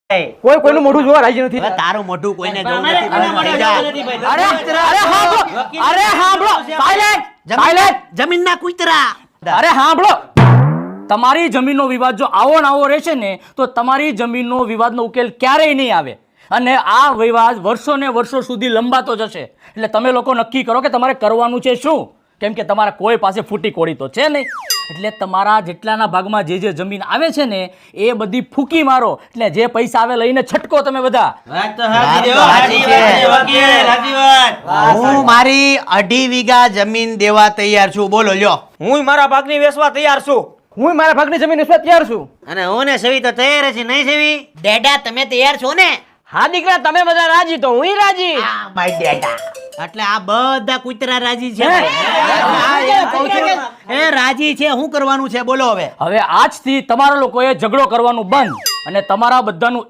કોઈ કોઈનું મોઢું જોવા રાજી નથી. હવે તારું મોઢું કોઈને જોવું તમારે નથી. કોઈનું મોઢું જા. જોવું નથી, ભાઈ. અરે સાંભળો સાયલેન્ટ સાયલેન્ટ જમીનના કૂતરા. અરે સાંભળો તમારી જમીનનો વિવાદ જો આવો ને આવો રહેશે ને તો તમારી જમીનનો વિવાદનો ઉકેલ ક્યારેય નહીં આવે અને આ વિવાદ વર્ષો ને વર્ષો સુધી લંબાતો જશે. એટલે તમે લોકો નક્કી કરો કે તમારે કરવાનું છે શું, કેમ કે તમારા કોઈ પાસે ફૂટી કોડી તો છે નહીં. એટલે તમારા જેટલાના ભાગમાં જે જે જમીન આવે છે ને એ બધી ફૂકી મારો, એટલે જે પૈસા આવે લઈને છટકો તમે બધા. વાત તો સાચી છે, સાચી છે. વકીલ, સાચી વાત. હું મારી 2.5 વીઘા જમીન દેવા તૈયાર છું. બોલો લ્યો. હું મારા ભાગની વેચવા તૈયાર છું. હું મારા ભાગની જમીન વેચવા તૈયાર છું. અને હું ને સેવી તો તૈયાર છે, નહીં સેવી? ડેડા તમે તૈયાર છો ને? હા દીકરા તમે બધા રાજી તો હું રાજી. માય ડેડા. એટલે આ બધા કૂતરા રાજી છે. હે? હા, એમ કહું છું. એ રાજી છે. શું કરવાનું છે બોલો હવે? હવે આજથી તમારા લોકોએ ઝઘડો કરવાનું બંધ અને તમારા બધાનું